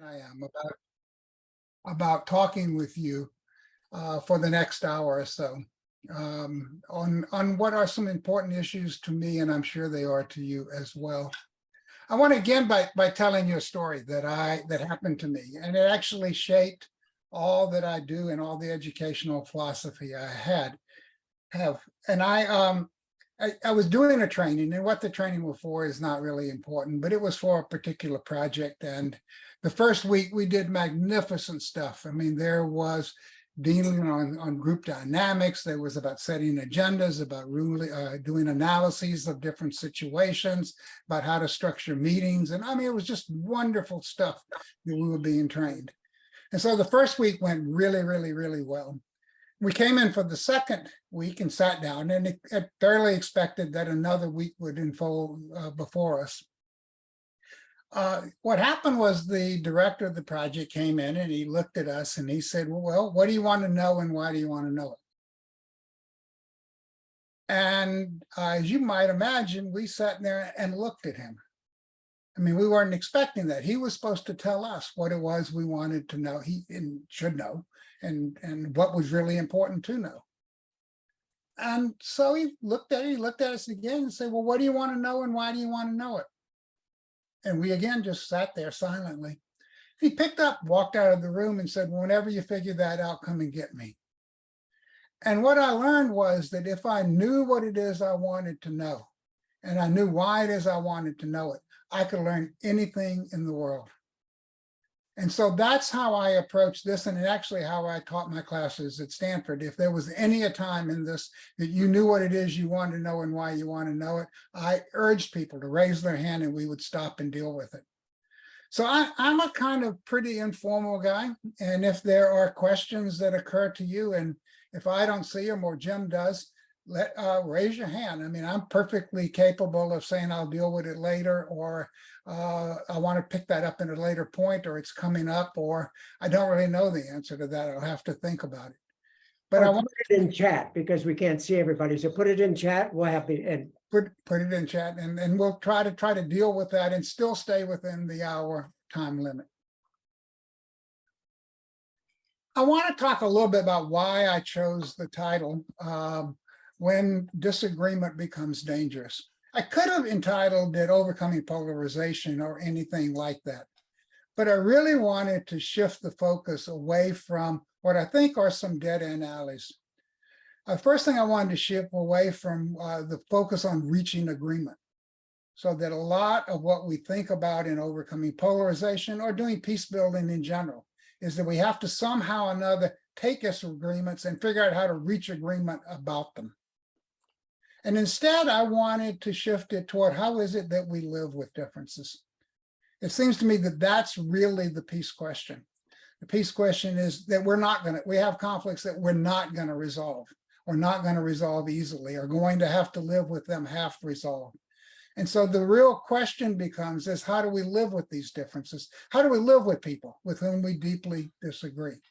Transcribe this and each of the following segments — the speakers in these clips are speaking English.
I am about talking with you for the next hour or so on what are some important issues to me, and I'm sure they are to you as well. I want to begin by telling you a story that happened to me, and it actually shaped all that I do and all the educational philosophy I have. And I was doing a training, and what the training was for is not really important, but it was for a particular project. And the first week we did magnificent stuff. I mean, there was dealing on group dynamics. There was about setting agendas, about doing analyses of different situations, about how to structure meetings. And I mean, it was just wonderful stuff that we were being trained. And so the first week went really, really, really well. We came in for the second week and sat down, and it fairly expected that another week would unfold before us. What happened was the director of the project came in and he looked at us and he said, well, what do you want to know and why do you want to know it? And as you might imagine, we sat there and looked at him. I mean, we weren't expecting that. He was supposed to tell us what it was we wanted to know, he should know, and what was really important to know. And so he looked at us again and said, well, what do you want to know and why do you want to know it? And we again just sat there silently. He picked up, walked out of the room and said, well, whenever you figure that out, come and get me. And what I learned was that if I knew what it is I wanted to know, and I knew why it is I wanted to know it, I could learn anything in the world. And so that's how I approach this, and actually how I taught my classes at Stanford. If there was any a time in this that you knew what it is you wanted to know and why you want to know it, I urged people to raise their hand and we would stop and deal with it. So I'm a kind of pretty informal guy. And if there are questions that occur to you, and if I don't see them or Jim does, raise your hand. I mean, I'm perfectly capable of saying I'll deal with it later, or I want to pick that up in a later point, or it's coming up, or I don't really know the answer to that. I'll have to think about it. But I want it in chat because we can't see everybody. So put it in chat. We'll have it put it in chat, and we'll try to deal with that and still stay within the hour time limit. I want to talk a little bit about why I chose the title, When Disagreement Becomes Dangerous. I could have entitled it Overcoming Polarization or anything like that, but I really wanted to shift the focus away from what I think are some dead-end alleys. First thing I wanted to shift away from the focus on reaching agreement, so that a lot of what we think about in overcoming polarization or doing peace building in general is that we have to somehow or another take us agreements and figure out how to reach agreement about them. And instead, I wanted to shift it toward how is it that we live with differences. It seems to me that that's really the peace question. The peace question is that we have conflicts that we're not going to resolve, or not going to resolve easily, or going to have to live with them half resolved. And so the real question becomes is how do we live with these differences? How do we live with people with whom we deeply disagree?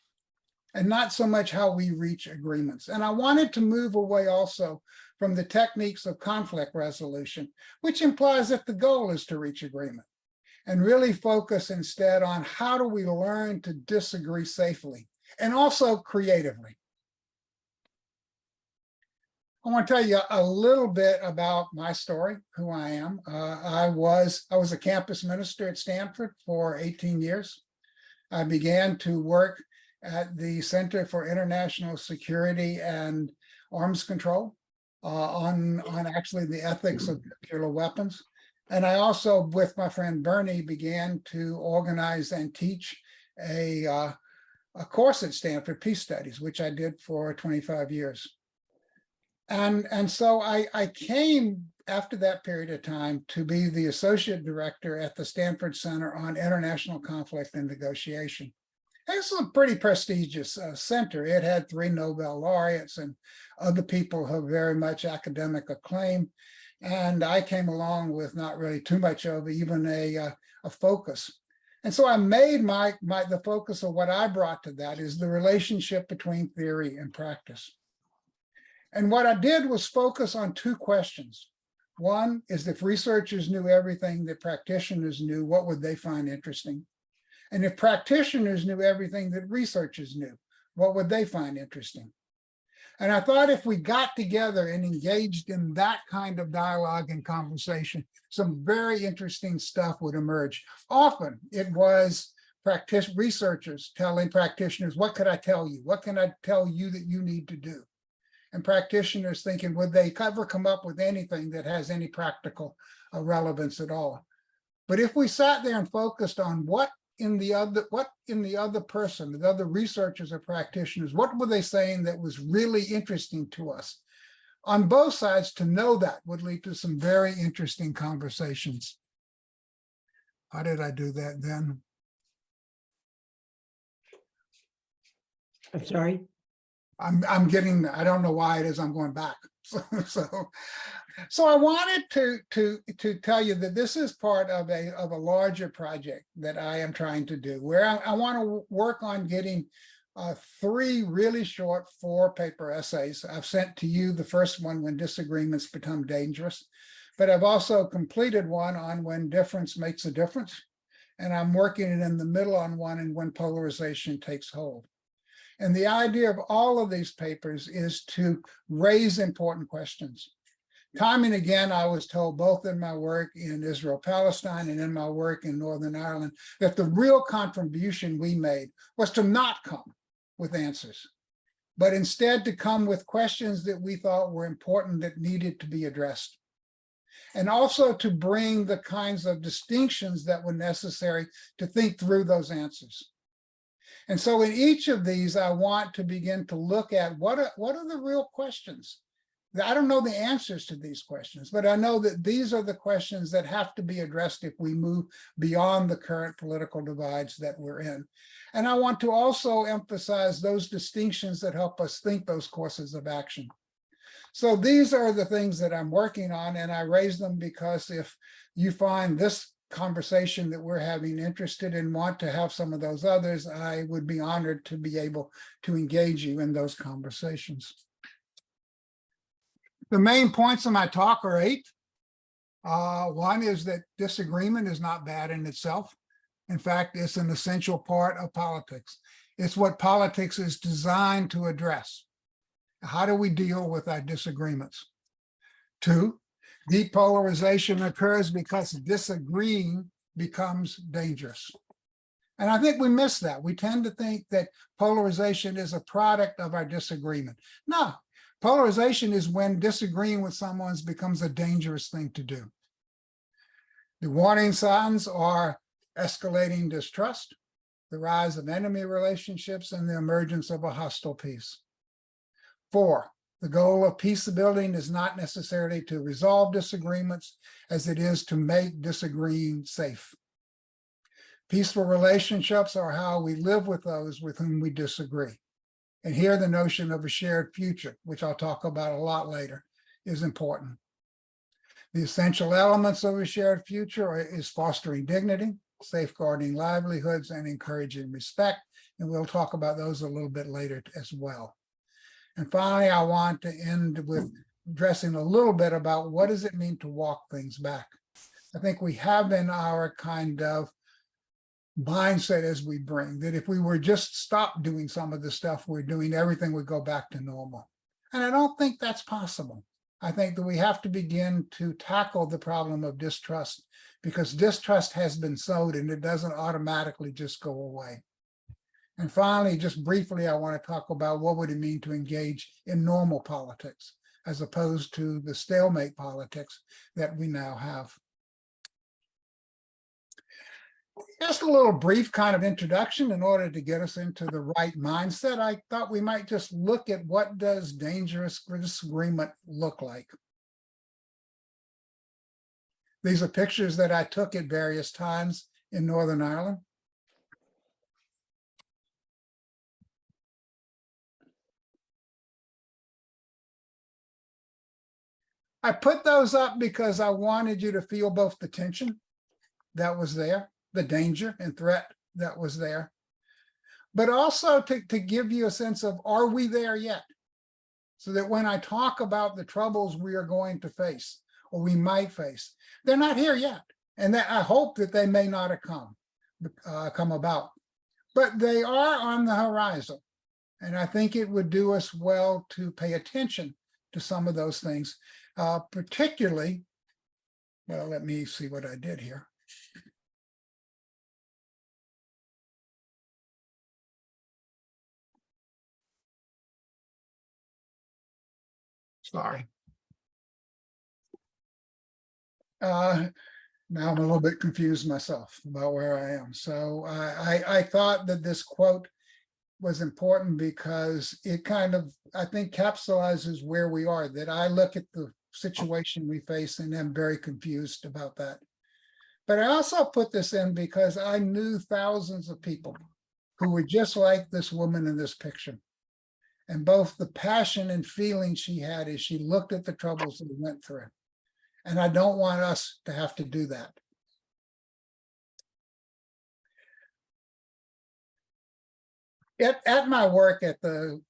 And not so much how we reach agreements. And I wanted to move away also from the techniques of conflict resolution, which implies that the goal is to reach agreement, and really focus instead on how do we learn to disagree safely and also creatively. I want to tell you a little bit about my story, who I am. I was a campus minister at Stanford for 18 years. I began to work at the Center for International Security and Arms Control on actually the ethics of nuclear weapons. And I also, with my friend Bernie, began to organize and teach a course at Stanford, Peace Studies, which I did for 25 years. And so I came after that period of time to be the associate director at the Stanford Center on International Conflict and Negotiation. It's a pretty prestigious center. It had 3 Nobel laureates and other who have very much academic acclaim. And I came along with not really too much of even a focus. And so I made the focus of what I brought to that is the relationship between theory and practice. And what I did was focus on 2 questions. One is if researchers knew everything that practitioners knew, what would they find interesting? And if practitioners knew everything that researchers knew, what would they find interesting? And I thought if we got together and engaged in that kind of dialogue and conversation, some very interesting stuff would emerge. Often it was researchers telling practitioners, what could I tell you? What can I tell you that you need to do? And practitioners thinking, would they ever come up with anything that has any practical relevance at all? But if we sat there and focused on what in the other person, the other researchers or practitioners, what were they saying that was really interesting to us? On both sides, to know that would lead to some very interesting conversations. How did I do that then? I'm sorry. I'm getting, I don't know why it is I'm going back. So I wanted to tell you that this is part of a larger project that I am trying to do, where I want to work on getting 3 really short 4-paper essays. I've sent to you the first one, When Disagreements Become Dangerous, but I've also completed one on When Difference Makes a Difference. And I'm working in the middle on one and When Polarization Takes Hold. And the idea of all of these papers is to raise important questions. Time and again, I was told, both in my work in Israel-Palestine and in my work in Northern Ireland, that the real contribution we made was to not come with answers, but instead to come with questions that we thought were important that needed to be addressed. And also to bring the kinds of distinctions that were necessary to think through those answers. And so in each of these, I want to begin to look at what are the real questions. I don't know the answers to these questions, but I know that these are the questions that have to be addressed if we move beyond the current political divides that we're in. And I want to also emphasize those distinctions that help us think those courses of action. So these are the things that I'm working on, and I raise them because if you find this conversation that we're having interested and want to have some of those others, I would be honored to be able to engage you in those conversations. The main points of my talk are 8. One is that disagreement is not bad in itself. In fact, it's an essential part of politics. It's what politics is designed to address. How do we deal with our disagreements? 2, depolarization occurs because disagreeing becomes dangerous. And I think we miss that. We tend to think that polarization is a product of our disagreement. No, polarization is when disagreeing with someone becomes a dangerous thing to do. The warning signs are escalating distrust, the rise of enemy relationships, and the emergence of a hostile peace. 4, the goal of peace building is not necessarily to resolve disagreements as it is to make disagreeing safe. Peaceful relationships are how we live with those with whom we disagree. And here the notion of a shared future, which I'll talk about a lot later, is important. The essential elements of a shared future is fostering dignity, safeguarding livelihoods, and encouraging respect. And we'll talk about those a little bit later as well. And finally, I want to end with addressing a little bit about what does it mean to walk things back. I think we have in our kind of mindset as we bring that if we were just stop doing some of the stuff we're doing, everything would go back to normal. And I don't think that's possible. I think that we have to begin to tackle the problem of distrust, because distrust has been sowed and it doesn't automatically just go away. And finally, just briefly, I want to talk about what would it mean to engage in normal politics as opposed to the stalemate politics that we now have. Just a little brief kind of introduction in order to get us into the right mindset. I thought we might just look at what does dangerous disagreement look like. These are pictures that I took at various times in Northern Ireland. I put those up because I wanted you to feel both the tension that was there, the danger and threat that was there, but also to give you a sense of, are we there yet? So that when I talk about the troubles we are going to face, or we might face, they're not here yet. And that I hope that they may not have come. come about. But they are on the horizon. And I think it would do us well to pay attention to some of those things, particularly, well, let me see what I did here. Sorry. Now I'm a little bit confused myself about where I am. So I thought that this quote was important because it kind of, I think, capsulizes where we are, that I look at the situation we face and am very confused about that. But I also put this in because I knew thousands of people who were just like this woman in this picture. And both the passion and feeling she had as she looked at the troubles that we went through. And I don't want us to have to do that. At my work at the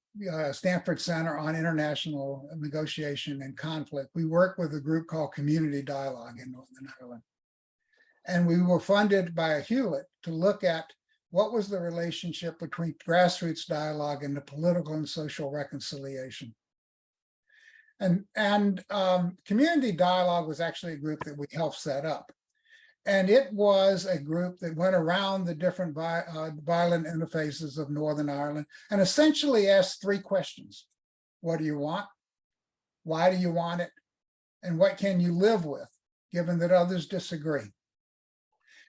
Stanford Center on International Negotiation and Conflict, we work with a group called Community Dialogue in Northern Ireland. And we were funded by Hewlett to look at what was the relationship between grassroots dialogue and the political and social reconciliation. And Community Dialogue was actually a group that we helped set up. And it was a group that went around the different violent interfaces of Northern Ireland and essentially asked three questions. What do you want? Why do you want it? And what can you live with, given that others disagree?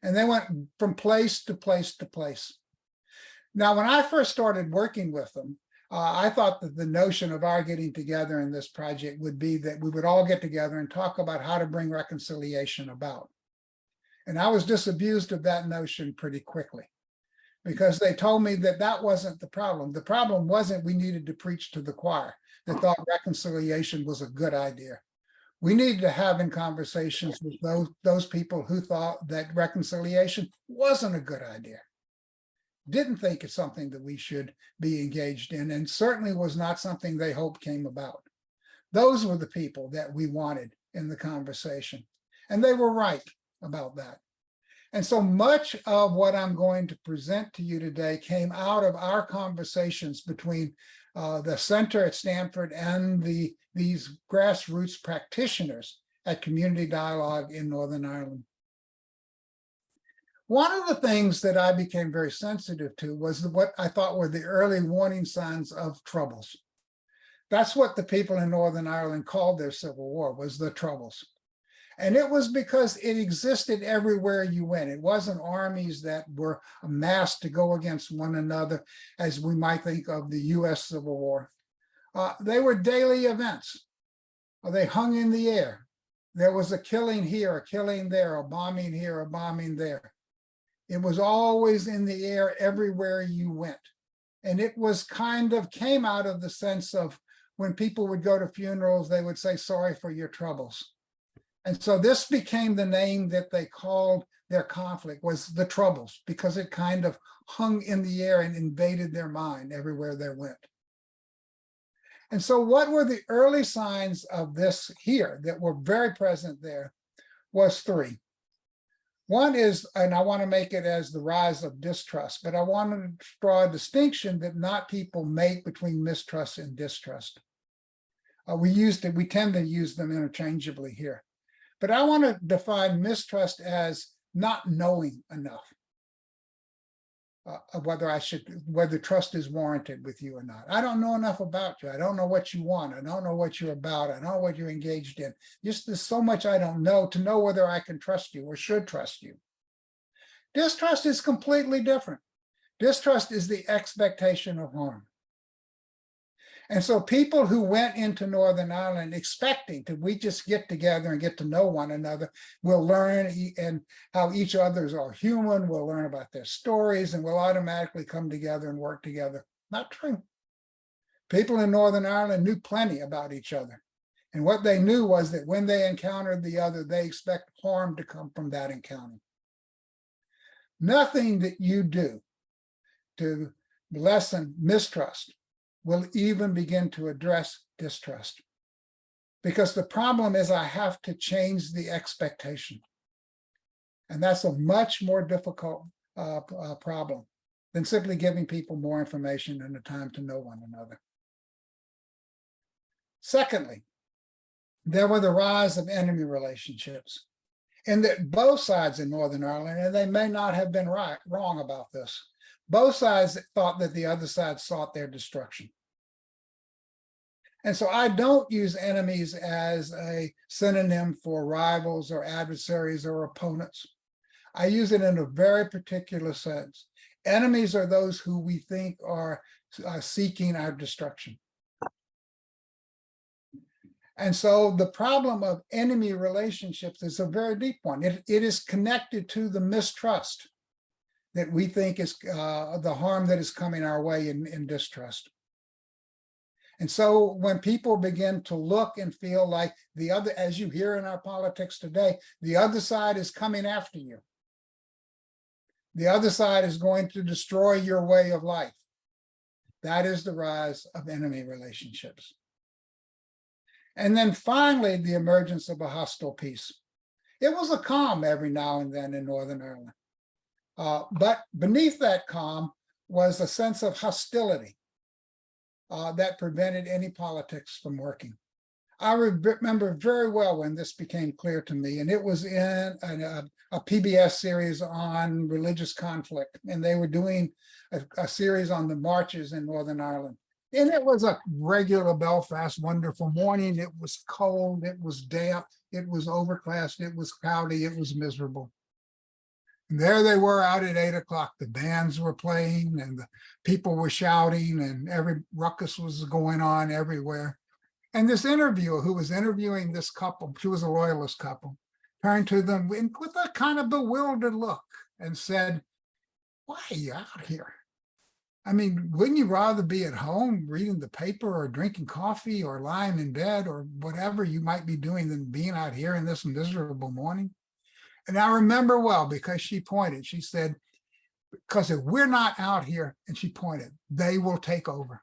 And they went from place to place to place. Now, when I first started working with them, I thought that the notion of our getting together in this project would be that we would all get together and talk about how to bring reconciliation about. And I was disabused of that notion pretty quickly because they told me that that wasn't the problem. The problem wasn't we needed to preach to the choir that thought reconciliation was a good idea. We needed to have in conversations with those people who thought that reconciliation wasn't a good idea. Didn't think it's something that we should be engaged in, and certainly was not something they hoped came about. Those were the people that we wanted in the conversation, and they were right about that. And so much of what I'm going to present to you today came out of our conversations between the center at Stanford and these grassroots practitioners at Community Dialogue in Northern Ireland. One of the things that I became very sensitive to was what I thought were the early warning signs of troubles. That's what the people in Northern Ireland called their civil war, was the troubles. And it was because it existed everywhere you went. It wasn't armies that were amassed to go against one another, as we might think of the US Civil War. They were daily events. They hung in the air. There was a killing here, a killing there, a bombing here, a bombing there. It was always in the air everywhere you went. And it was kind of came out of the sense of when people would go to funerals, they would say, sorry for your troubles. And so this became the name that they called their conflict, was the troubles, because it kind of hung in the air and invaded their mind everywhere they went. And so what were the early signs of this here that were very present there was three. One is, and I want to make it as the rise of distrust, but I want to draw a distinction that not people make between mistrust and distrust. We tend to use them interchangeably here. But I want to define mistrust as not knowing enough whether trust is warranted with you or not. I don't know enough about you. I don't know what you want. I don't know what you're about. I don't know what you're engaged in. Just there's so much I don't know to know whether I can trust you or should trust you. Distrust is completely different. Distrust is the expectation of harm. And so people who went into Northern Ireland expecting that we just get together and get to know one another, we'll learn and how each others are human, we'll learn about their stories, and we'll automatically come together and work together. Not true. People in Northern Ireland knew plenty about each other. And what they knew was that when they encountered the other, they expect harm to come from that encounter. Nothing that you do to lessen mistrust will even begin to address distrust. Because the problem is I have to change the expectation. And that's a much more difficult problem than simply giving people more information and the time to know one another. Secondly, there were the rise of enemy relationships, and that both sides in Northern Ireland, and they may not have been wrong about this, both sides thought that the other side sought their destruction. And so I don't use enemies as a synonym for rivals or adversaries or opponents. I use it in a very particular sense. Enemies are those who we think are seeking our destruction. And so the problem of enemy relationships is a very deep one. It is connected to the mistrust that we think is the harm that is coming our way in distrust. And so when people begin to look and feel like the other, as you hear in our politics today, the other side is coming after you. The other side is going to destroy your way of life. That is the rise of enemy relationships. And then finally, the emergence of a hostile peace. It was a calm every now and then in Northern Ireland. But beneath that calm was a sense of hostility that prevented any politics from working. I remember very well when this became clear to me, and it was in a PBS series on religious conflict, and they were doing a series on the marches in Northern Ireland. And it was a regular Belfast wonderful morning. It was cold, it was damp, it was overcast, it was cloudy, it was miserable. And there they were out at 8 o'clock. The bands were playing and the people were shouting and every ruckus was going on everywhere. And this interviewer who was interviewing this couple, she was a loyalist couple, turned to them with a kind of bewildered look and said, "Why are you out here? I mean, wouldn't you rather be at home reading the paper or drinking coffee or lying in bed or whatever you might be doing than being out here in this miserable morning?" And I remember well because she pointed, she said, "Because if we're not out here," and she pointed, "they will take over."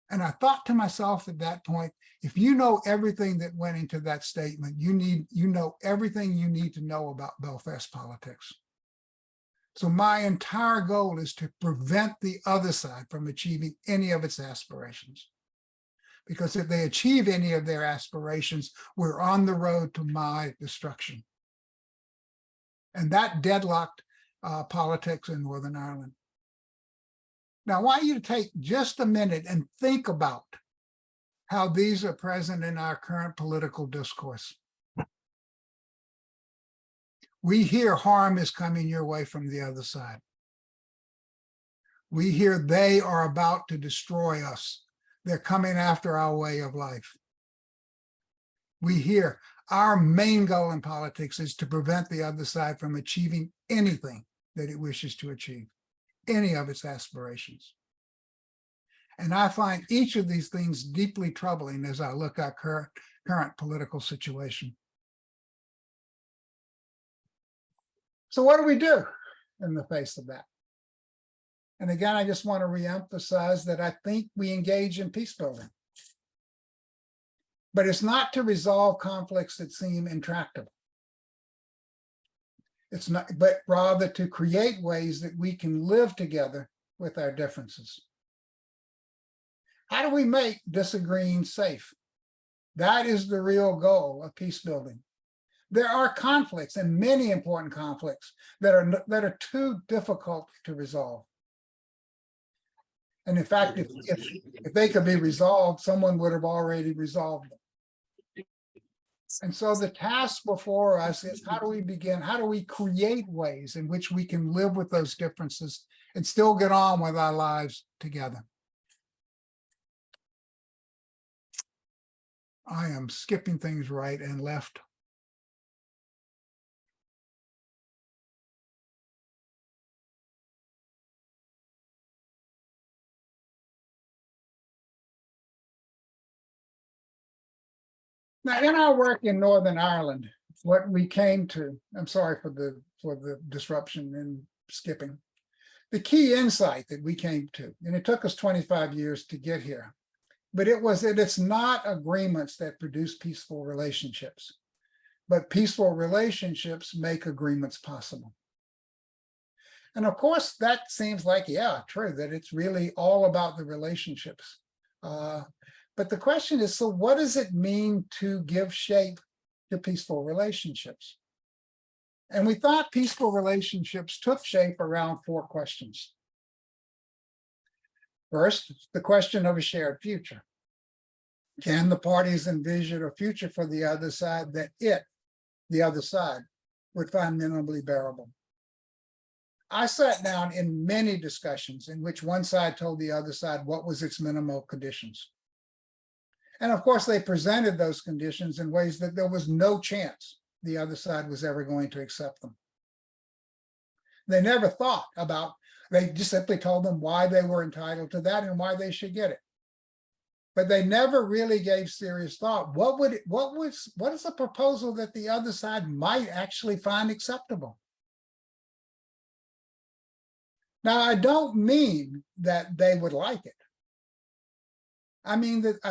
And I thought to myself at that point, if you know everything that went into that statement, you know everything you need to know about Belfast politics. So my entire goal is to prevent the other side from achieving any of its aspirations. Because if they achieve any of their aspirations, we're on the road to my destruction. And that deadlocked politics in Northern Ireland. Now, I want you to take just a minute and think about how these are present in our current political discourse. We hear harm is coming your way from the other side. We hear they are about to destroy us. They're coming after our way of life. We hear our main goal in politics is to prevent the other side from achieving anything that it wishes to achieve, any of its aspirations. And I find each of these things deeply troubling as I look at current political situation. So what do we do in the face of that? And again, I just want to reemphasize that I think we engage in peace building. But it's not to resolve conflicts that seem intractable. It's not, but rather to create ways that we can live together with our differences. How do we make disagreeing safe? That is the real goal of peace building. There are conflicts, and many important conflicts that are too difficult to resolve. And in fact, if they could be resolved, someone would have already resolved them. And so the task before us is how do we begin? How do we create ways in which we can live with those differences and still get on with our lives together? I am skipping things right and left. Now, in our work in Northern Ireland, what we came to, I'm sorry for the disruption and skipping, the key insight that we came to, and it took us 25 years to get here, but it was that it's not agreements that produce peaceful relationships, but peaceful relationships make agreements possible. And of course, that seems like, yeah, true, that it's really all about the relationships. But the question is, so what does it mean to give shape to peaceful relationships? And we thought peaceful relationships took shape around 4 questions. First, the question of a shared future. Can the parties envision a future for the other side that the other side, would find minimally bearable? I sat down in many discussions in which one side told the other side what was its minimal conditions. And of course, they presented those conditions in ways that there was no chance the other side was ever going to accept them. They never thought about, they just simply told them why they were entitled to that and why they should get it. But they never really gave serious thought. What is a proposal that the other side might actually find acceptable? Now, I don't mean that they would like it. I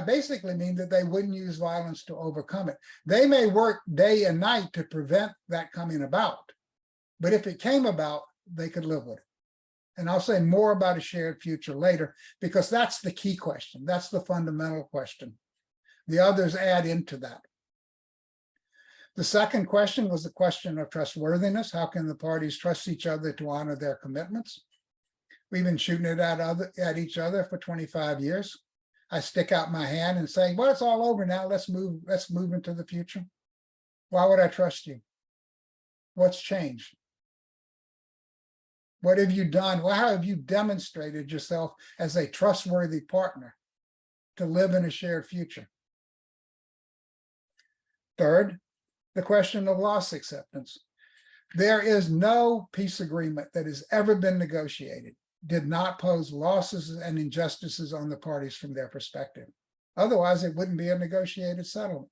basically mean that they wouldn't use violence to overcome it. They may work day and night to prevent that coming about, but if it came about, they could live with it. And I'll say more about a shared future later, because that's the key question. That's the fundamental question. The others add into that. The second question was the question of trustworthiness. How can the parties trust each other to honor their commitments? We've been shooting it at each other for 25 years. I stick out my hand and say, well, it's all over now. Let's move into the future. Why would I trust you? What's changed? What have you done? Well, how have you demonstrated yourself as a trustworthy partner to live in a shared future? Third, the question of loss acceptance. There is no peace agreement that has ever been negotiated did not pose losses and injustices on the parties from their perspective. Otherwise, it wouldn't be a negotiated settlement.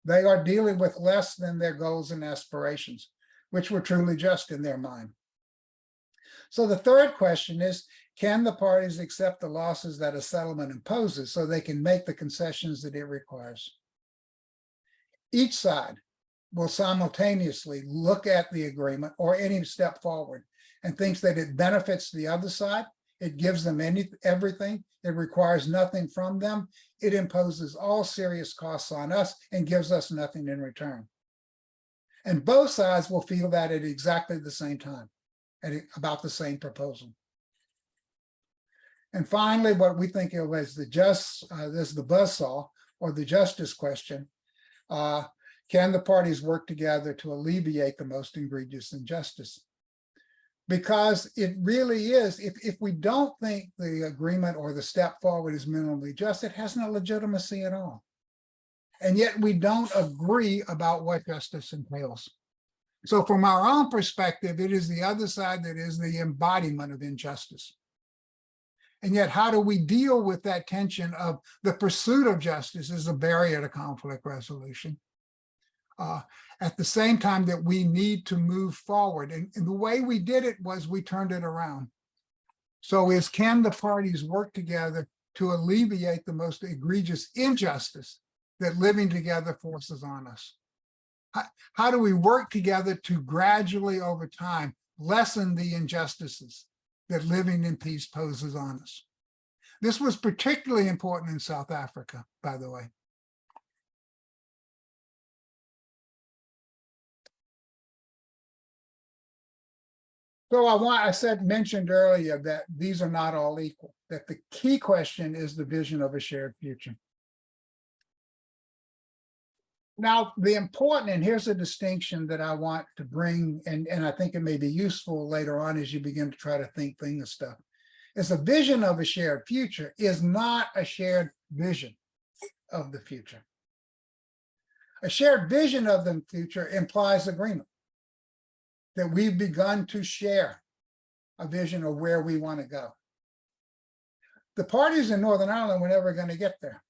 They are dealing with less than their goals and aspirations, which were truly just in their mind. So the third question is, can the parties accept the losses that a settlement imposes so they can make the concessions that it requires? Each side will simultaneously look at the agreement or any step forward and thinks that it benefits the other side, it gives them everything, it requires nothing from them, it imposes all serious costs on us and gives us nothing in return. And both sides will feel that at exactly the same time, at about the same proposal. And finally, what we think of as the buzzsaw or the justice question, can the parties work together to alleviate the most egregious injustice? Because it really is, if we don't think the agreement or the step forward is minimally just, it has no legitimacy at all. And yet we don't agree about what justice entails. So from our own perspective, it is the other side that is the embodiment of injustice. And yet, how do we deal with that tension of the pursuit of justice as a barrier to conflict resolution? At the same time that we need to move forward. And the way we did it was we turned it around. So can the parties work together to alleviate the most egregious injustice that living together forces on us? How do we work together to gradually, over time, lessen the injustices that living in peace poses on us? This was particularly important in South Africa, by the way. So I mentioned earlier that these are not all equal, that the key question is the vision of a shared future. Now, the important, and here's a distinction that I want to bring, and I think it may be useful later on as you begin to try to think things stuff, is a vision of a shared future is not a shared vision of the future. A shared vision of the future implies agreement, that we've begun to share a vision of where we want to go. The parties in Northern Ireland were never going to get there.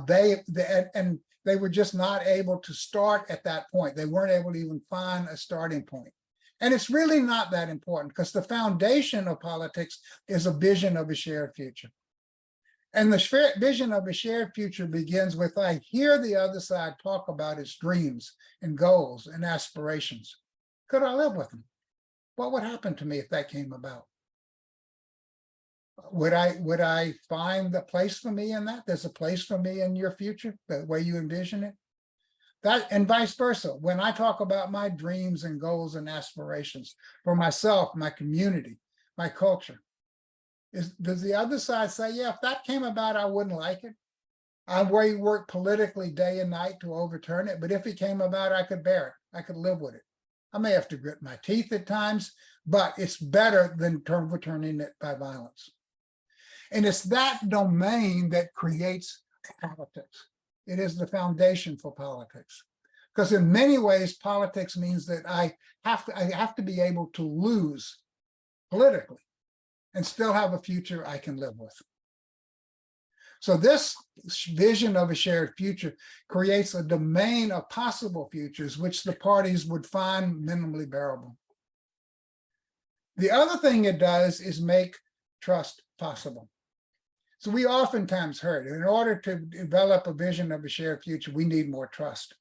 They were just not able to start at that point. They weren't able to even find a starting point. And it's really not that important because the foundation of politics is a vision of a shared future. And the vision of a shared future begins with, I hear the other side talk about its dreams and goals and aspirations. Could I live with them? What would happen to me if that came about? Would I find the place for me in that? There's a place for me in your future, the way you envision it? That and vice versa. When I talk about my dreams and goals and aspirations for myself, my community, my culture, does the other side say, yeah, if that came about, I wouldn't like it? I work politically day and night to overturn it, but if it came about, I could bear it. I could live with it. I may have to grit my teeth at times, but it's better than overturning it by violence. And it's that domain that creates politics. It is the foundation for politics. Because in many ways, politics means that I have to be able to lose politically and still have a future I can live with. So this vision of a shared future creates a domain of possible futures, which the parties would find minimally bearable. The other thing it does is make trust possible. So we oftentimes heard, in order to develop a vision of a shared future, we need more trust.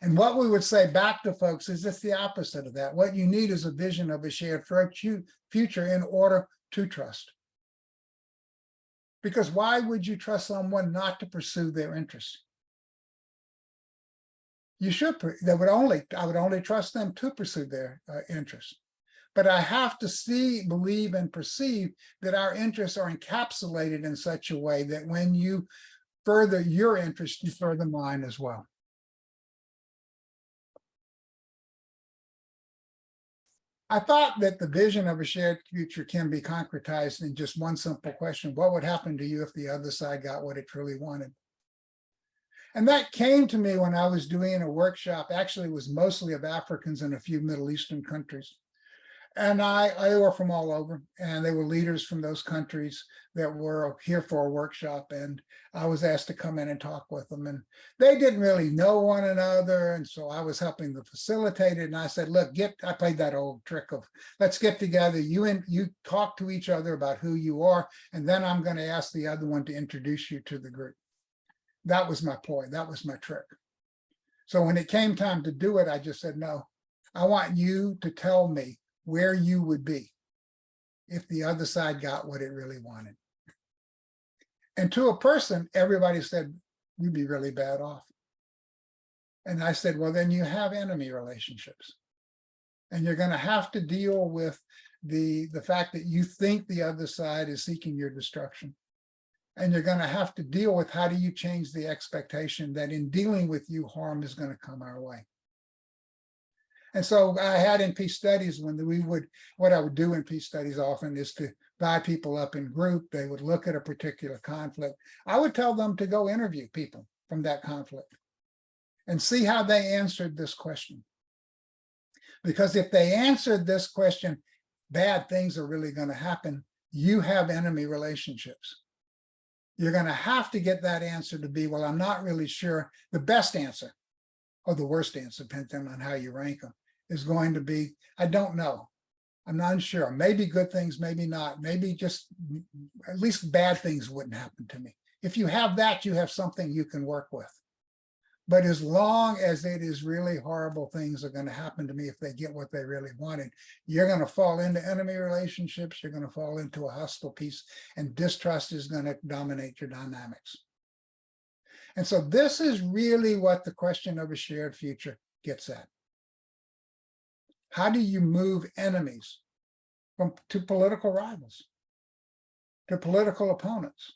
And what we would say back to folks is it's the opposite of that. What you need is a vision of a shared future in order to trust. Because why would you trust someone not to pursue their interests? You should, I would only trust them to pursue their interests. But I have to see, believe, and perceive that our interests are encapsulated in such a way that when you further your interest, you further mine as well. I thought that the vision of a shared future can be concretized in just one simple question. What would happen to you if the other side got what it truly wanted? And that came to me when I was doing a workshop. Actually, it was mostly of Africans in a few Middle Eastern countries. And I were from all over, and they were leaders from those countries that were here for a workshop. And I was asked to come in and talk with them. And they didn't really know one another. And so I was helping to facilitate it. And I said, look, I played that old trick of let's get together. You talk to each other about who you are. And then I'm going to ask the other one to introduce you to the group. That was my ploy. That was my trick. So when it came time to do it, I just said, no, I want you to tell me where you would be if the other side got what it really wanted. And to a person, everybody said, you'd be really bad off. And I said, well, then you have enemy relationships. And you're going to have to deal with the fact that you think the other side is seeking your destruction. And you're going to have to deal with how do you change the expectation that in dealing with you, harm is going to come our way. And so I had in peace studies what I would do in peace studies often is to divide people up in group. They would look at a particular conflict. I would tell them to go interview people from that conflict and see how they answered this question. Because if they answered this question, bad things are really going to happen. You have enemy relationships. You're going to have to get that answer to be, well, I'm not really sure. The best answer or the worst answer, depending on how you rank them, is going to be, I don't know. I'm not sure. Maybe good things, maybe not. Maybe just at least bad things wouldn't happen to me. If you have that, you have something you can work with. But as long as it is really horrible things are going to happen to me if they get what they really wanted, you're going to fall into enemy relationships. You're going to fall into a hostile peace, and distrust is going to dominate your dynamics. And so this is really what the question of a shared future gets at. How do you move enemies to political rivals, to political opponents,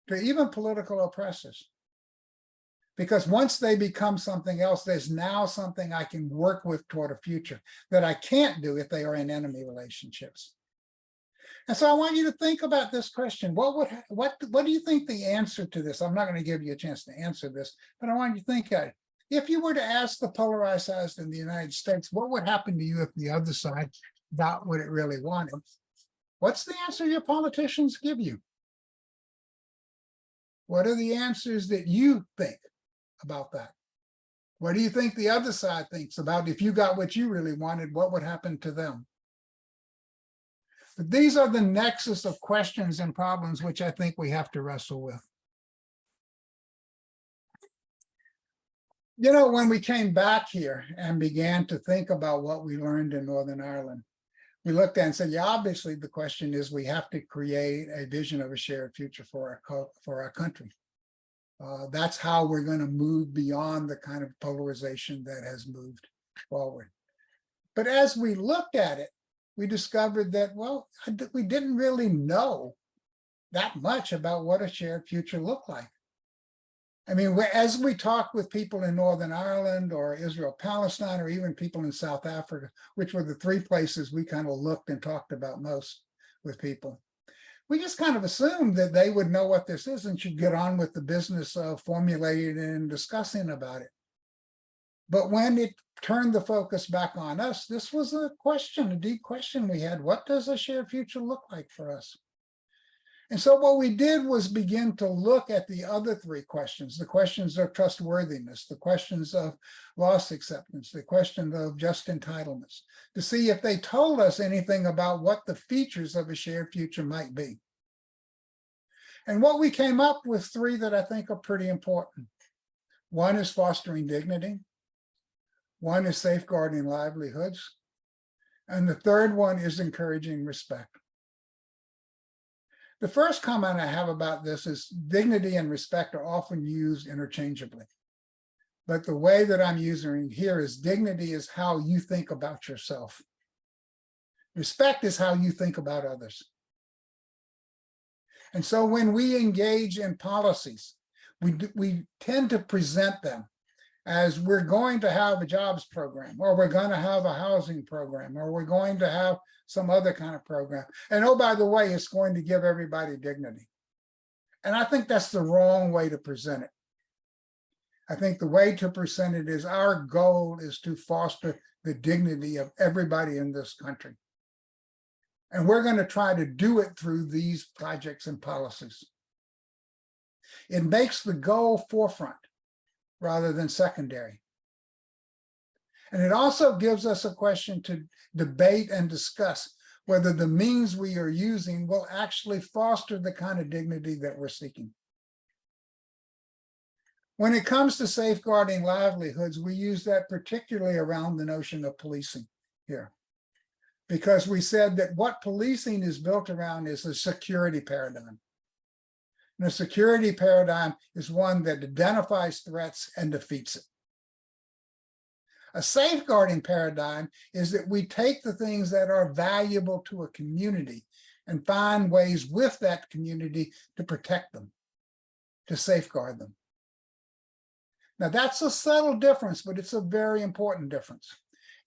to even political oppressors? Because once they become something else, there's now something I can work with toward a future that I can't do if they are in enemy relationships. And so I want you to think about this question. What do you think the answer to this? I'm not going to give you a chance to answer this, but I want you to think of it. If you were to ask the polarized side in the United States, what would happen to you if the other side got what it really wanted? What's the answer your politicians give you? What are the answers that you think about that? What do you think the other side thinks about if you got what you really wanted, what would happen to them? But these are the nexus of questions and problems which I think we have to wrestle with. You know, when we came back here and began to think about what we learned in Northern Ireland, we looked at and said, yeah, obviously the question is we have to create a vision of a shared future for our country. That's how we're going to move beyond the kind of polarization that has moved forward. But as we looked at it, we discovered that, well, we didn't really know that much about what a shared future looked like. I mean, as we talked with people in Northern Ireland or Israel, Palestine, or even people in South Africa, which were the three places we kind of looked and talked about most with people, we just kind of assumed that they would know what this is and should get on with the business of formulating and discussing about it. But when it turned the focus back on us, this was a question, a deep question we had. What does a shared future look like for us? And so what we did was begin to look at the other three questions, the questions of trustworthiness, the questions of loss acceptance, the question of just entitlements, to see if they told us anything about what the features of a shared future might be. And what we came up with three that I think are pretty important. One is fostering dignity. One is safeguarding livelihoods. And the third one is encouraging respect. The first comment I have about this is dignity and respect are often used interchangeably. But the way that I'm using it here is dignity is how you think about yourself. Respect is how you think about others. And so when we engage in policies, we tend to present them as we're going to have a jobs program, or we're going to have a housing program, or we're going to have some other kind of program. And oh, by the way, it's going to give everybody dignity. And I think that's the wrong way to present it. I think the way to present it is our goal is to foster the dignity of everybody in this country. And we're going to try to do it through these projects and policies. It makes the goal forefront rather than secondary. And it also gives us a question to debate and discuss whether the means we are using will actually foster the kind of dignity that we're seeking. When it comes to safeguarding livelihoods, we use that particularly around the notion of policing here, because we said that what policing is built around is a security paradigm. And a security paradigm is one that identifies threats and defeats it. A safeguarding paradigm is that we take the things that are valuable to a community and find ways with that community to protect them, to safeguard them. Now that's a subtle difference, but it's a very important difference.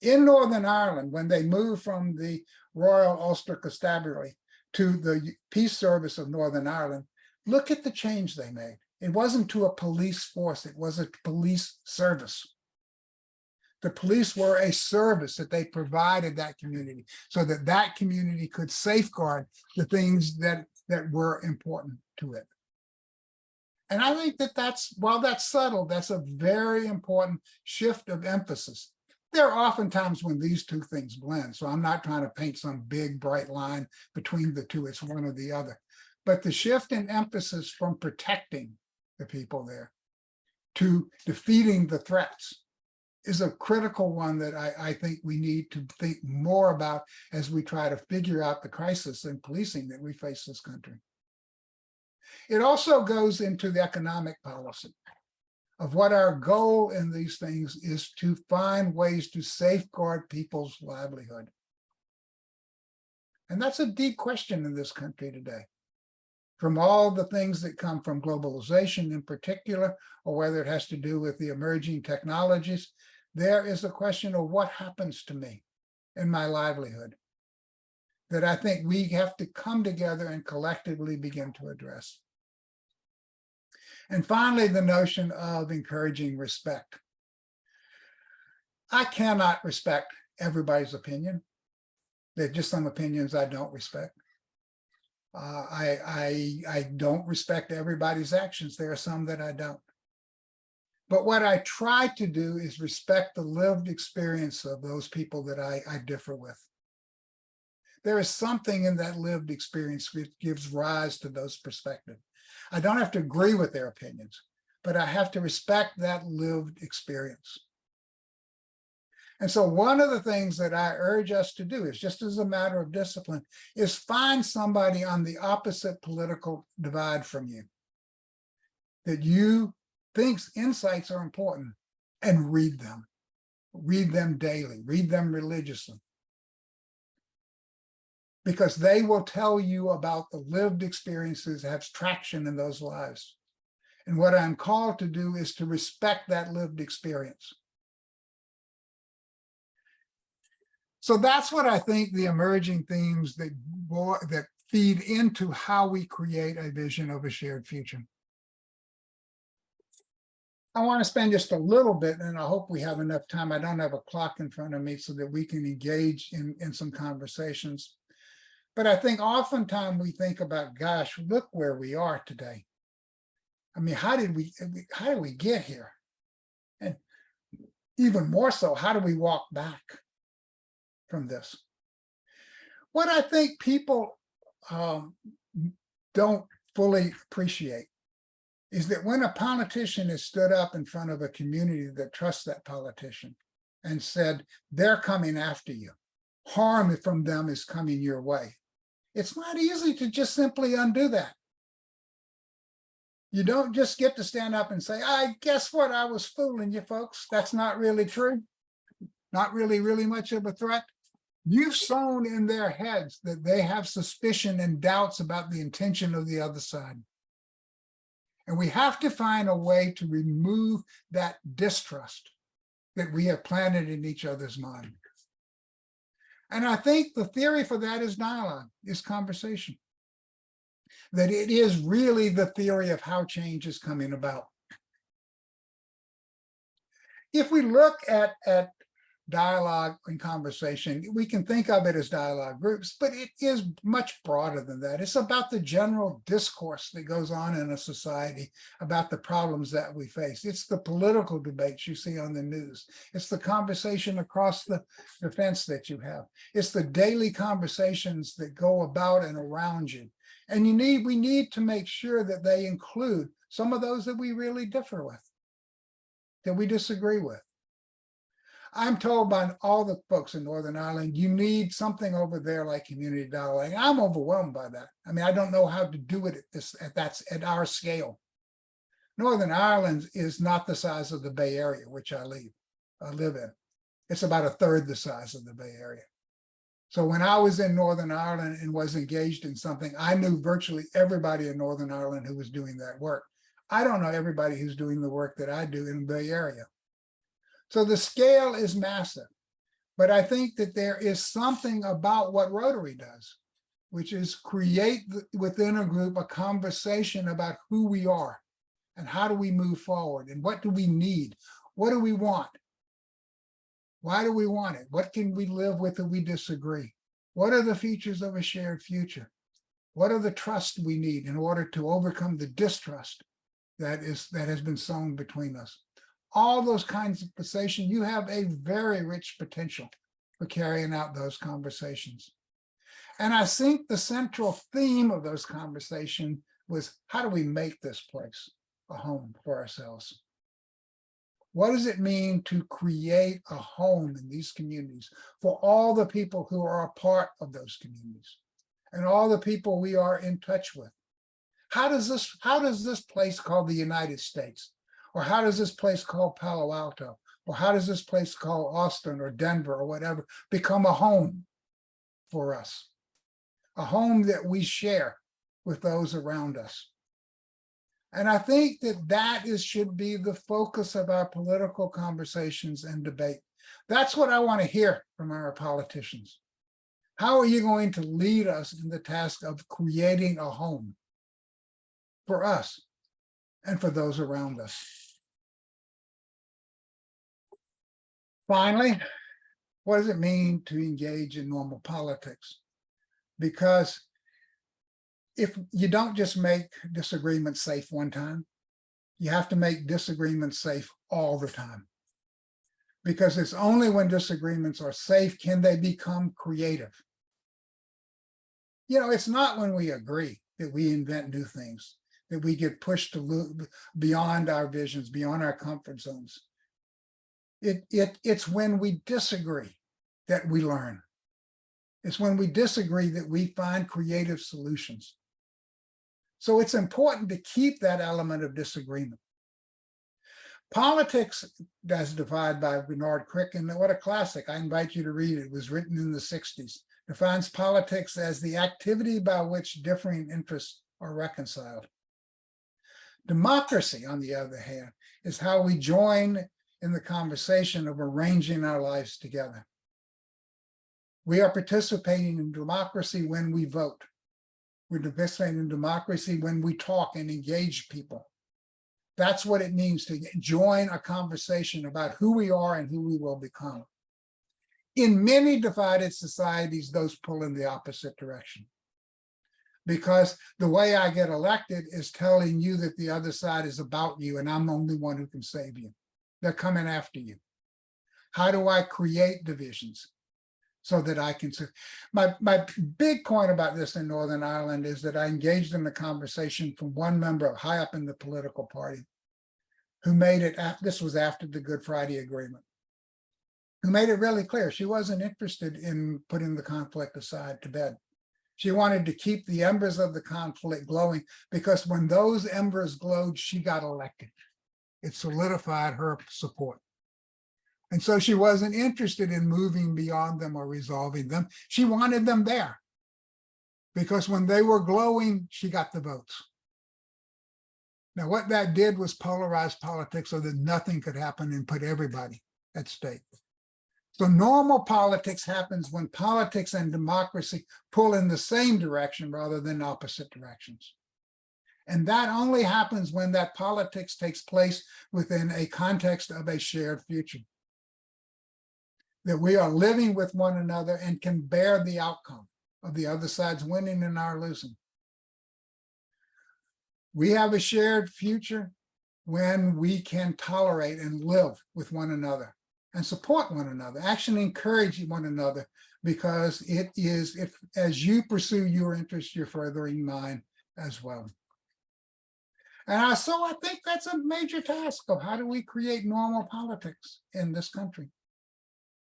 In Northern Ireland, when they moved from the Royal Ulster Constabulary to the Peace Service of Northern Ireland, look at the change they made. It wasn't to a police force, it was a police service. The police were a service that they provided that community so that that community could safeguard the things that were important to it. And I think that while that's subtle, that's a very important shift of emphasis. There are often times when these two things blend. So I'm not trying to paint some big bright line between the two, it's one or the other. But the shift in emphasis from protecting the people there to defeating the threats is a critical one that I think we need to think more about as we try to figure out the crisis in policing that we face this country. It also goes into the economic policy of what our goal in these things is to find ways to safeguard people's livelihood. And that's a deep question in this country today. From all the things that come from globalization in particular, or whether it has to do with the emerging technologies, there is a question of what happens to me in my livelihood that I think we have to come together and collectively begin to address. And finally, the notion of encouraging respect. I cannot respect everybody's opinion. There are just some opinions I don't respect. I don't respect everybody's actions. There are some that I don't. But what I try to do is respect the lived experience of those people that I differ with. There is something in that lived experience which gives rise to those perspectives. I don't have to agree with their opinions, but I have to respect that lived experience. And so one of the things that I urge us to do is, just as a matter of discipline, is find somebody on the opposite political divide from you that you think's insights are important, and read them. Read them daily, read them religiously. Because they will tell you about the lived experiences that have traction in those lives. And what I'm called to do is to respect that lived experience. So that's what I think the emerging themes that feed into how we create a vision of a shared future. I want to spend just a little bit, and I hope we have enough time. I don't have a clock in front of me so that we can engage in some conversations. But I think oftentimes we think about, gosh, look where we are today. I mean, how did we get here? And even more so, how do we walk back from this? What I think people don't fully appreciate is that when a politician has stood up in front of a community that trusts that politician and said, they're coming after you, harm from them is coming your way, it's not easy to just simply undo that. You don't just get to stand up and say, I guess what, I was fooling you folks. That's not really true. Not really much of a threat. You've sown in their heads that they have suspicion and doubts about the intention of the other side. And we have to find a way to remove that distrust that we have planted in each other's mind. And I think the theory for that is dialogue, is conversation. That it is really the theory of how change is coming about. If we look at dialogue and conversation, we can think of it as dialogue groups, but it is much broader than that. It's about the general discourse that goes on in a society about the problems that we face. It's the political debates you see on the news. It's the conversation across the fence that you have. It's the daily conversations that go about and around you. And we need to make sure that they include some of those that we really differ with, that we disagree with. I'm told by all the folks in Northern Ireland, you need something over there like community dialogue. I'm overwhelmed by that. I mean, I don't know how to do it at our scale. Northern Ireland is not the size of the Bay Area, which I live in. It's about a third the size of the Bay Area. So when I was in Northern Ireland and was engaged in something, I knew virtually everybody in Northern Ireland who was doing that work. I don't know everybody who's doing the work that I do in the Bay Area. So the scale is massive, but I think that there is something about what Rotary does, which is create within a group a conversation about who we are and how do we move forward and what do we need? What do we want? Why do we want it? What can we live with if we disagree? What are the features of a shared future? What are the trust we need in order to overcome the distrust that has been sown between us? All those kinds of conversation, you have a very rich potential for carrying out those conversations. And I think the central theme of those conversations was, how do we make this place a home for ourselves? What does it mean to create a home in these communities for all the people who are a part of those communities and all the people we are in touch with? How does this place called the United States, or how does this place called Palo Alto, or how does this place called Austin or Denver or whatever become a home for us? A home that we share with those around us. And I think that should be the focus of our political conversations and debate. That's what I want to hear from our politicians. How are you going to lead us in the task of creating a home for us and for those around us? Finally, what does it mean to engage in normal politics? Because if you don't just make disagreements safe one time, you have to make disagreements safe all the time. Because it's only when disagreements are safe can they become creative. You know, it's not when we agree that we invent new things. that we get pushed to beyond our visions, beyond our comfort zones. It's when we disagree that we learn. It's when we disagree that we find creative solutions. So it's important to keep that element of disagreement. Politics, as defined by Bernard Crick, what a classic. I invite you to read it. It was written in the 60s. Defines politics as the activity by which differing interests are reconciled. Democracy, on the other hand, is how we join in the conversation of arranging our lives together. We are participating in democracy when we vote. We're participating in democracy when we talk and engage people. That's what it means to join a conversation about who we are and who we will become. In many divided societies, those pull in the opposite direction. Because the way I get elected is telling you that the other side is about you and I'm the only one who can save you. They're coming after you. How do I create divisions so that I can? My big point about this in Northern Ireland is that I engaged in the conversation from one member high up in the political party who made it, this was after the Good Friday Agreement, who made it really clear she wasn't interested in putting the conflict aside to bed. She wanted to keep the embers of the conflict glowing because when those embers glowed, she got elected. It solidified her support. And so she wasn't interested in moving beyond them or resolving them. She wanted them there because when they were glowing, she got the votes. Now, what that did was polarize politics so that nothing could happen and put everybody at stake. So normal politics happens when politics and democracy pull in the same direction rather than opposite directions. And that only happens when that politics takes place within a context of a shared future. That we are living with one another and can bear the outcome of the other side's winning and our losing. We have a shared future when we can tolerate and live with one another and support one another, actually encourage one another, because it is, if as you pursue your interests, you're furthering mine as well. And so I think that's a major task of how do we create normal politics in this country?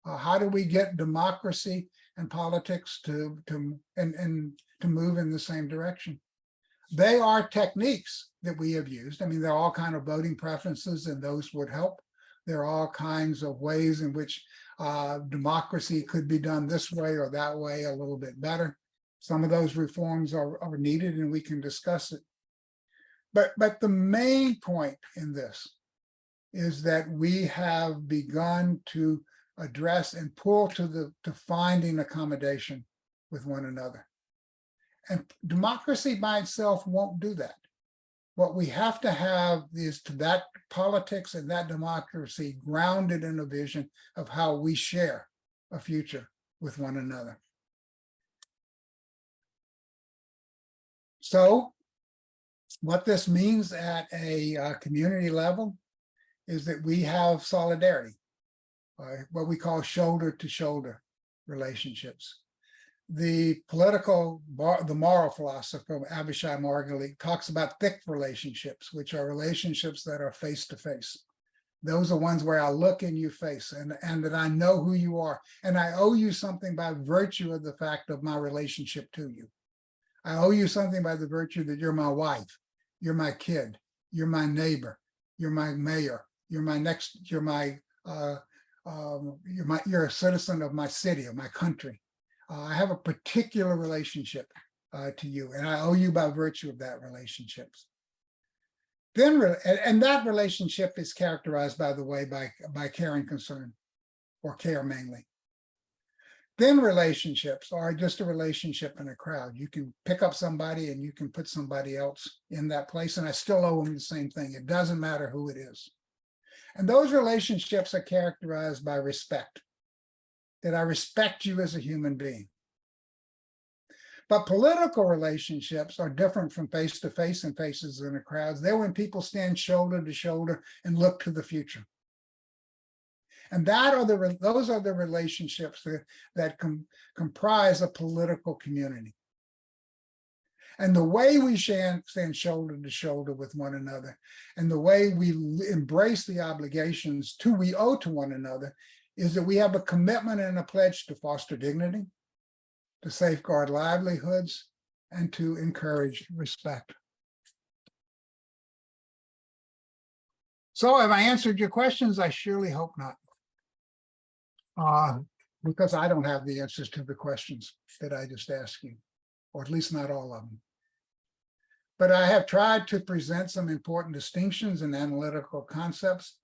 How do we get democracy and politics to move in the same direction? They are techniques that we have used. I mean, there are all kinds of voting preferences, and those would help. There are all kinds of ways in which democracy could be done this way or that way a little bit better. Some of those reforms are needed, and we can discuss it. But the main point in this is that we have begun to address and pull to finding accommodation with one another. And democracy by itself won't do that. What we have to have is to that politics and that democracy grounded in a vision of how we share a future with one another. So what this means at a community level is that we have solidarity, what we call shoulder-to-shoulder relationships. The moral philosopher, Abishai Margalit, talks about thick relationships, which are relationships that are face-to-face. Those are ones where I look in your face and that I know who you are, and I owe you something by virtue of the fact of my relationship to you. I owe you something by the virtue that you're my wife, you're my kid, you're my neighbor, you're my mayor, you're a citizen of my city, of my country. I have a particular relationship to you, and I owe you by virtue of that relationship. And that relationship is characterized, by the way, by care and concern, or care mainly. Then relationships are just a relationship in a crowd. You can pick up somebody and you can put somebody else in that place, and I still owe them the same thing. It doesn't matter who it is. And those relationships are characterized by respect, that I respect you as a human being. But political relationships are different from face-to-face and faces in the crowds. They're when people stand shoulder to shoulder and look to the future. And those are the relationships that comprise a political community. And the way we stand shoulder to shoulder with one another, and the way we embrace the obligations we owe to one another, is that we have a commitment and a pledge to foster dignity, to safeguard livelihoods, and to encourage respect. So have I answered your questions? I surely hope not. Because I don't have the answers to the questions that I just asked you, or at least not all of them. But I have tried to present some important distinctions and analytical concepts: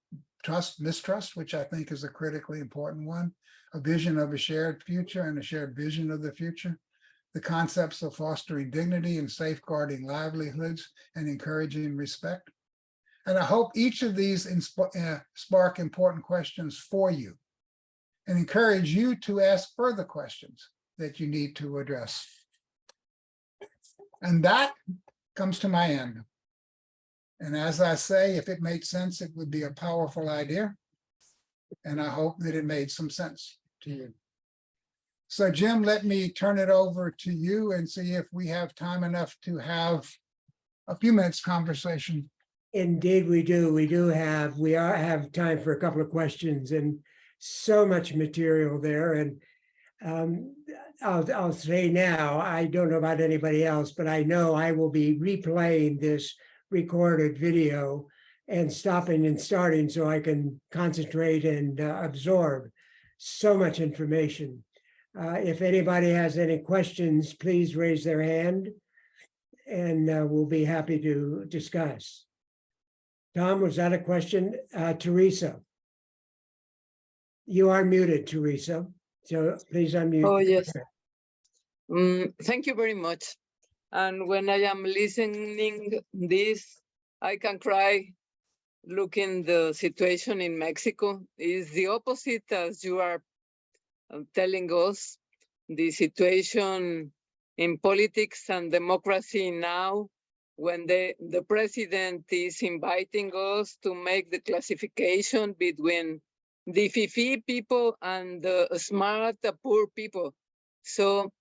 trust, mistrust, which I think is a critically important one, a vision of a shared future and a shared vision of the future, the concepts of fostering dignity and safeguarding livelihoods and encouraging respect. And I hope each of these spark important questions for you and encourage you to ask further questions that you need to address. And that comes to my end. And as I say, if it made sense, it would be a powerful idea. And I hope that it made some sense to you. So Jim, let me turn it over to you and see if we have time enough to have a few minutes conversation. Indeed, we do. We have time for a couple of questions, and so much material there. And I'll say now, I don't know about anybody else, but I know I will be replaying this recorded video and stopping and starting so I can concentrate and absorb so much information. If anybody has any questions, please raise their hand and we'll be happy to discuss. Tom, was that a question? Teresa. You are muted, Teresa. So please unmute. Oh, yes. Thank you very much. And when I am listening this, I can cry looking the situation in Mexico. Is the opposite as you are telling us. The situation in politics and democracy now, when the president is inviting us to make the classification between the fifi people and the smart poor people. So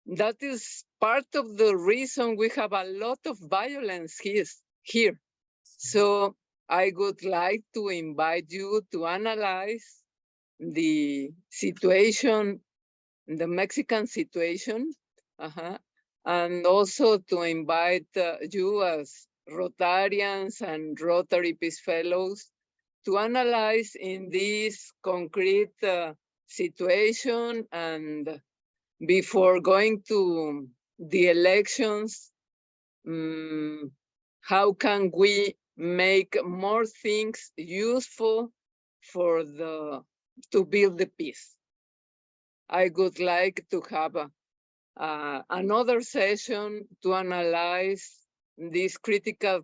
that is part of the reason we have a lot of violence here. So I would like to invite you to analyze the situation, the Mexican situation, and also to invite you as Rotarians and Rotary Peace Fellows to analyze in this concrete situation, and before going to the elections, how can we make more things useful for to build the peace? I would like to have another session to analyze this critical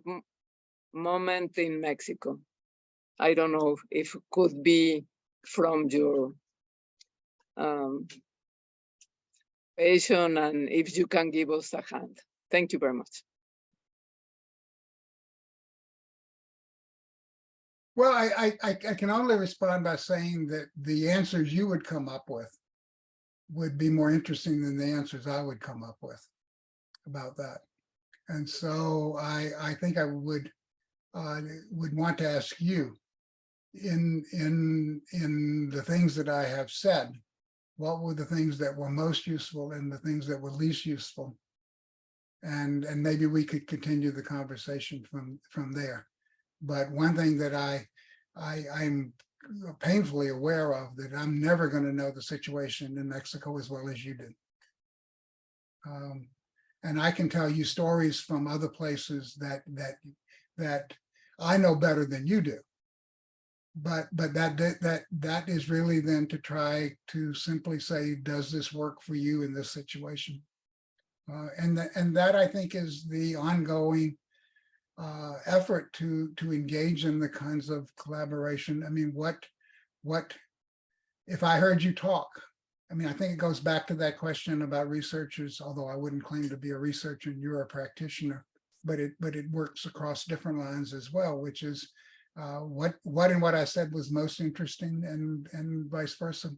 moment in Mexico. I don't know if it could be from your patient, and if you can give us a hand. Thank you very much. Well, I can only respond by saying that the answers you would come up with would be more interesting than the answers I would come up with about that. And so I think I would want to ask you, in the things that I have said, what were the things that were most useful and the things that were least useful? And maybe we could continue the conversation from there. But one thing that I'm painfully aware of, that I'm never going to know the situation in Mexico as well as you do. And I can tell you stories from other places that I know better than you do. But that is really then to try to simply say, does this work for you in this situation? And that I think is the ongoing effort to engage in the kinds of collaboration. I mean, what if I heard you talk? I mean, I think it goes back to that question about researchers, although I wouldn't claim to be a researcher and you're a practitioner, but it works across different lines as well, which is what I said was most interesting, and vice versa.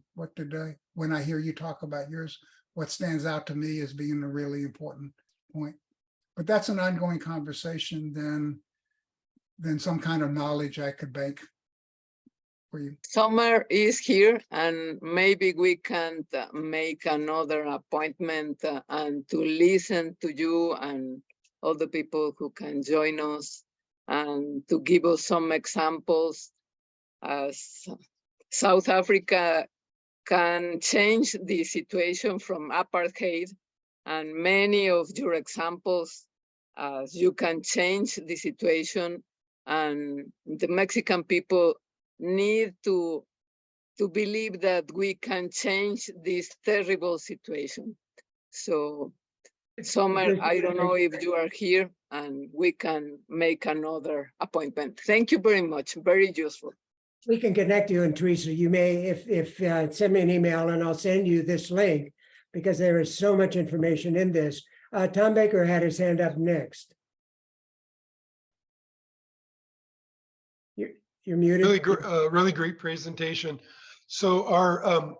When I hear you talk about yours, what stands out to me as being a really important point. But that's an ongoing conversation than some kind of knowledge I could bake for you. Summer is here, and maybe we can make another appointment and to listen to you and all the people who can join us and to give us some examples as South Africa can change the situation from apartheid, and many of your examples as you can change the situation, and the Mexican people need to believe that we can change this terrible situation. So, Summer, I don't know if you are here and we can make another appointment. Thank you very much. Very useful. We can connect you, and Teresa, you may, if send me an email and I'll send you this link, because there is so much information in this. Tom Baker had his hand up next. You're muted. Really great presentation. So are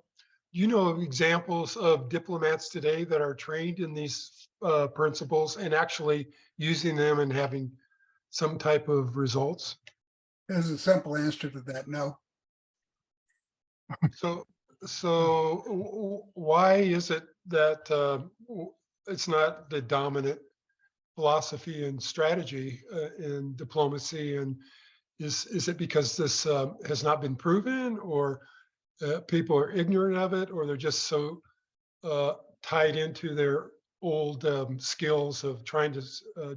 you know examples of diplomats today that are trained in these principles and actually using them and having some type of results? There's a simple answer to that, no. So why is it that it's not the dominant philosophy and strategy in diplomacy? And is it because this has not been proven, or people are ignorant of it, or they're just so tied into their old skills of trying to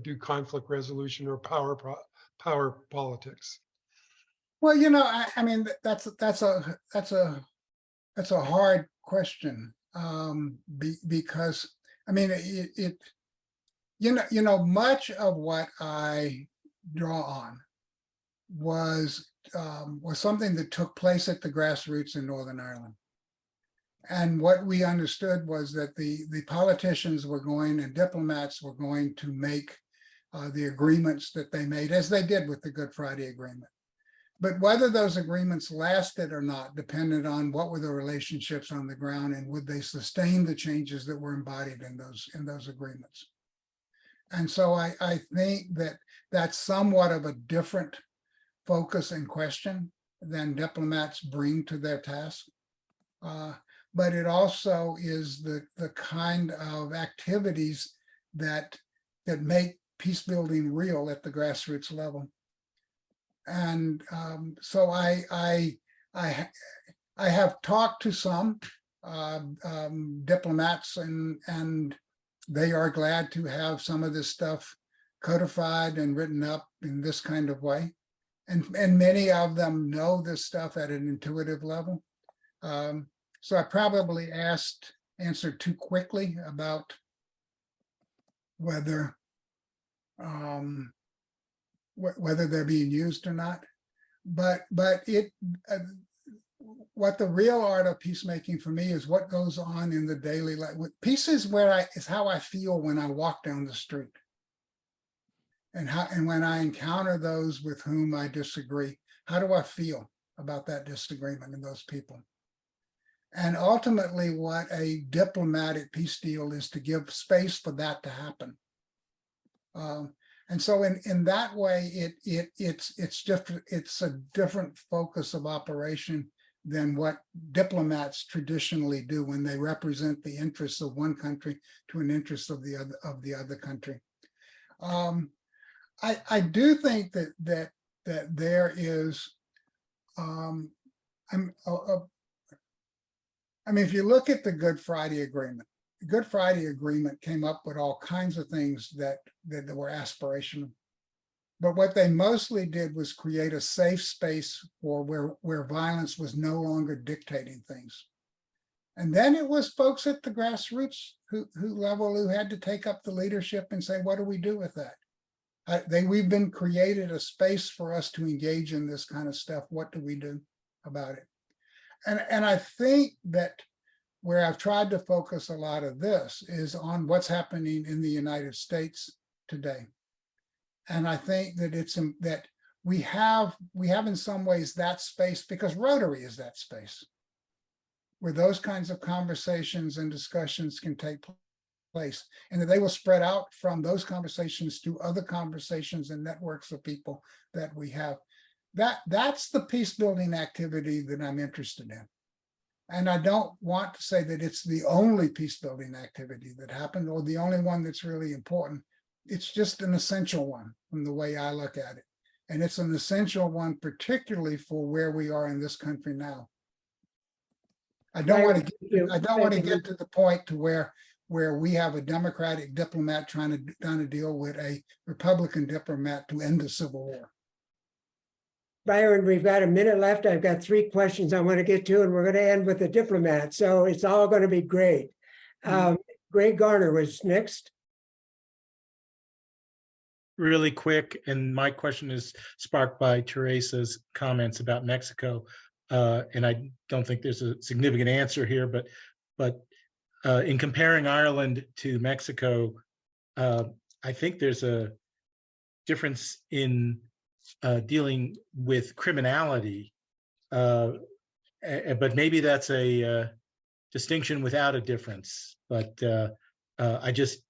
do conflict resolution or power politics? Well, you know, I mean, that's a hard question, because I mean, you know, much of what I draw on was something that took place at the grassroots in Northern Ireland. And what we understood was that the politicians were going and diplomats were going to make the agreements that they made, as they did with the Good Friday Agreement. But whether those agreements lasted or not depended on what were the relationships on the ground and would they sustain the changes that were embodied in those agreements. And so I think that that's somewhat of a different focus and question than diplomats bring to their task. But it also is the kind of activities that make peace building real at the grassroots level. And so I have talked to some diplomats, and they are glad to have some of this stuff codified and written up in this kind of way. And many of them know this stuff at an intuitive level. So I probably answered too quickly about whether they're being used or not. But what the real art of peacemaking for me is what goes on in the daily life. Peace is how I feel when I walk down the street. And when I encounter those with whom I disagree, how do I feel about that disagreement and those people? And ultimately, what a diplomatic peace deal is to give space for that to happen. And so in that way, it's a different focus of operation than what diplomats traditionally do when they represent the interests of one country to an interest of the other country. I do think that there is, I mean, if you look at the Good Friday Agreement, the Good Friday Agreement came up with all kinds of things that were aspirational. But what they mostly did was create a safe space for where violence was no longer dictating things. And then it was folks at the grassroots who had to take up the leadership and say, what do we do with that? We've been created a space for us to engage in this kind of stuff. What do we do about it? And I think that where I've tried to focus a lot of this is on what's happening in the United States today. And I think that that we have in some ways that space, because Rotary is that space where those kinds of conversations and discussions can take place, and that they will spread out from those conversations to other conversations and networks of people that we have. That's the peace building activity that I'm interested in. And I don't want to say that it's the only peace building activity that happened or the only one that's really important. It's just an essential one from the way I look at it. And it's an essential one, particularly for where we are in this country now. I don't want to get to the point to where we have a Democratic diplomat trying to deal with a Republican diplomat to end the Civil War. Byron, we've got a minute left. I've got 3 questions I want to get to, and we're going to end with a diplomat. So it's all going to be great. Greg Garner was next. Really quick, and my question is sparked by Teresa's comments about Mexico. And I don't think there's a significant answer here, but in comparing Ireland to Mexico, I think there's a difference in dealing with criminality, but maybe that's a distinction without a difference. But I just,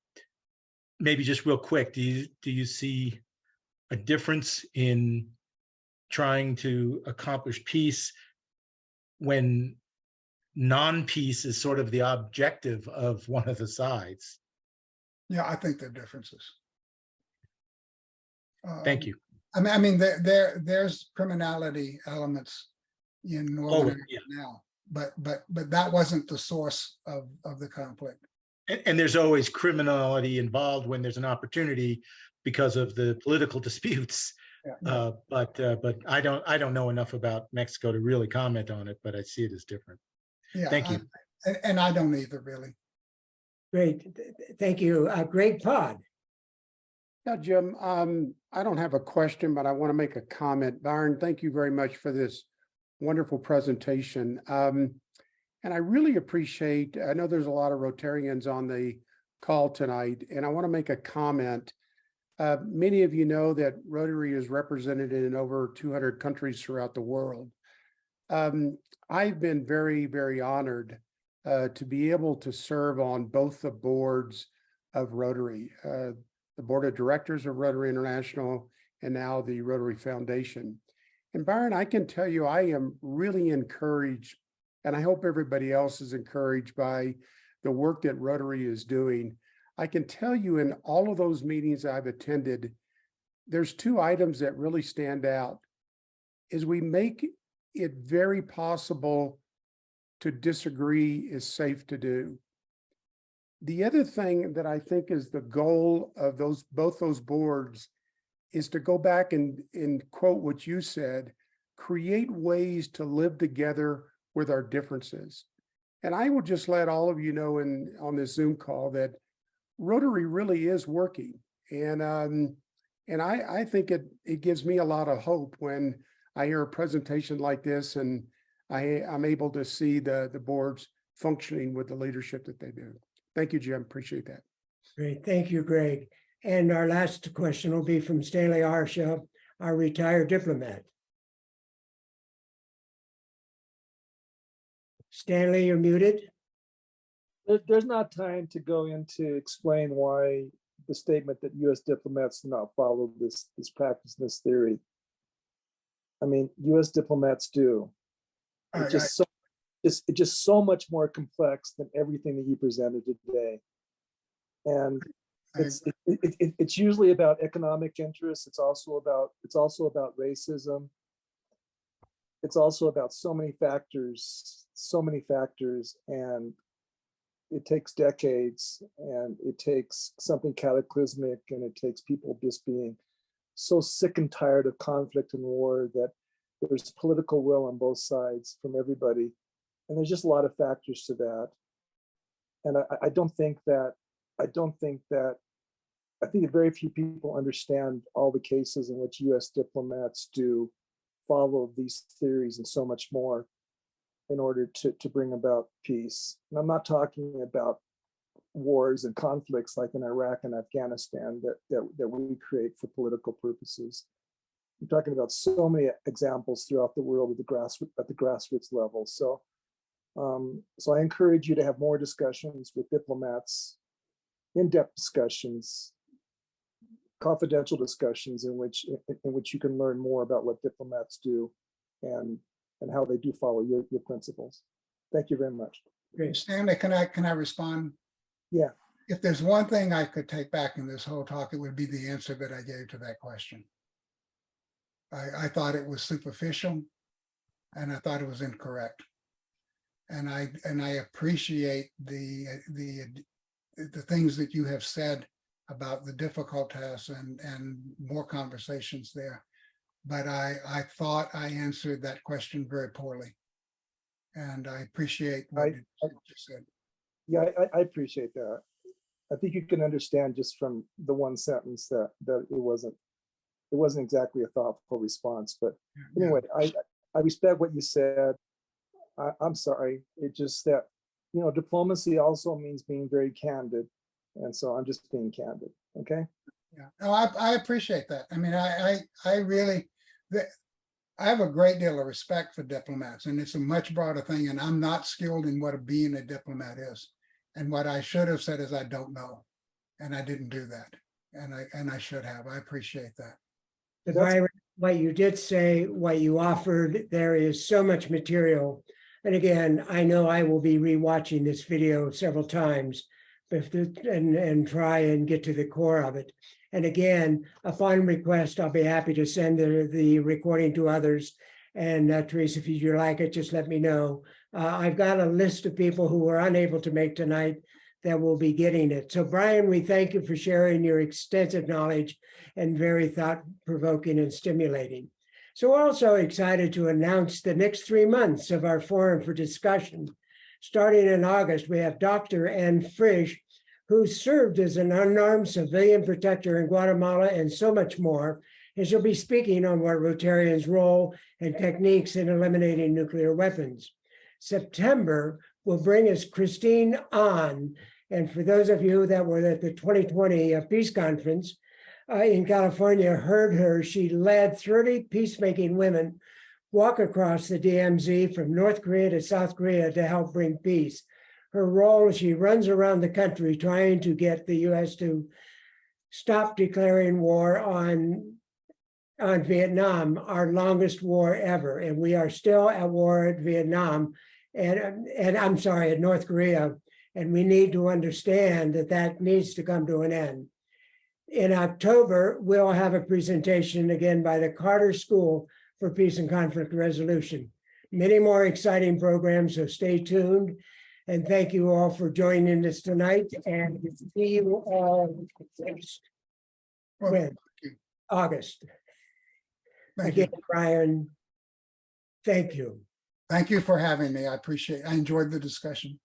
maybe just real quick, do you see a difference in trying to accomplish peace when non-peace is sort of the objective of one of the sides? Yeah, I think there are differences. Thank you. I mean, there's criminality elements in Northern Ireland now, but that wasn't the source of the conflict. And there's always criminality involved when there's an opportunity because of the political disputes. Yeah. But I don't know enough about Mexico to really comment on it, but I see it as different. Yeah, Thank you. And I don't either, really. Great. Thank you. Greg Todd. Yeah, Jim, I don't have a question, but I want to make a comment. Byron, thank you very much for this wonderful presentation. And I really appreciate, I know there's a lot of Rotarians on the call tonight, and I want to make a comment. Many of you know that Rotary is represented in over 200 countries throughout the world. I've been very, very honored to be able to serve on both the boards of Rotary, the board of directors of Rotary International, and now the Rotary Foundation. And Byron, I can tell you, I am really encouraged, and I hope everybody else is encouraged by the work that Rotary is doing. I can tell you in all of those meetings I've attended, there's 2 items that really stand out. Is we make it very possible to disagree is safe to do. The other thing that I think is the goal of both those boards is to go back and quote what you said, create ways to live together with our differences. And I will just let all of you know on this Zoom call that Rotary really is working. And I think it gives me a lot of hope when I hear a presentation like this and I'm able to see the boards functioning with the leadership that they do. Thank you, Jim. Appreciate that. Great. Thank you, Greg. And our last question will be from Stanley Arsha, our retired diplomat. Stanley, you're muted. There's not time to go into explain why the statement that U.S. diplomats do not follow this practice, this theory. I mean, U.S. diplomats do. It's just so much more complex than everything that you presented today. And it's usually about economic interests. It's also about racism. It's also about so many factors, and it takes decades, and it takes something cataclysmic, and it takes people just being so sick and tired of conflict and war that there's political will on both sides from everybody. And there's just a lot of factors to that. And I think very few people understand all the cases in which US diplomats do follow these theories and so much more in order to bring about peace. And I'm not talking about wars and conflicts like in Iraq and Afghanistan that we create for political purposes. I'm talking about so many examples throughout the world at the grassroots level. So I encourage you to have more discussions with diplomats in-depth discussions, confidential discussions in which you can learn more about what diplomats do and how they do follow your principles. Thank you very much. Great. Stanley, can I respond? Yeah. If there's one thing I could take back in this whole talk, it would be the answer that I gave to that question. I thought it was superficial and I thought it was incorrect. And I appreciate the things that you have said about the difficult tasks and more conversations there. But I thought I answered that question very poorly. And I appreciate what you said. Yeah, I appreciate that. I think you can understand just from the one sentence that it wasn't exactly a thoughtful response. But anyway, I respect what you said. I'm sorry. It just that, diplomacy also means being very candid. And so I'm just being candid. Okay. Yeah, no, I appreciate that. I mean, I really, I have a great deal of respect for diplomats, and it's a much broader thing. And I'm not skilled in what being a diplomat is. And what I should have said is I don't know, and I didn't do that. And I should have. I appreciate that. But Byron, what you did say, what you offered, there is so much material. And again, I know I will be rewatching this video several times, but and try and get to the core of it. And again, upon request, I'll be happy to send the recording to others. And Teresa, if you like it, just let me know. I've got a list of people who were unable to make tonight that will be getting it. So Brian, we thank you for sharing your extensive knowledge and very thought-provoking and stimulating. So we're also excited to announce the next 3 months of our forum for discussion. Starting in August, we have Dr. Ann Frisch, who served as an unarmed civilian protector in Guatemala and so much more. And she'll be speaking on what Rotarians' role and techniques in eliminating nuclear weapons. September will bring us Christine Ahn. And for those of you that were at the 2020 Peace Conference in California, heard her, she led 30 peacemaking women walk across the DMZ from North Korea to South Korea to help bring peace. Her role, she runs around the country trying to get the US to stop declaring war on Vietnam, our longest war ever. And we are still at war at Vietnam, and I'm sorry, at North Korea. And we need to understand that that needs to come to an end. In October, we'll have a presentation again by the Carter School for Peace and Conflict Resolution. Many more exciting programs, so stay tuned. And thank you all for joining us tonight. And see you all next August. Thank Again, you. Brian, thank you. Thank you for having me. I appreciate it. I enjoyed the discussion.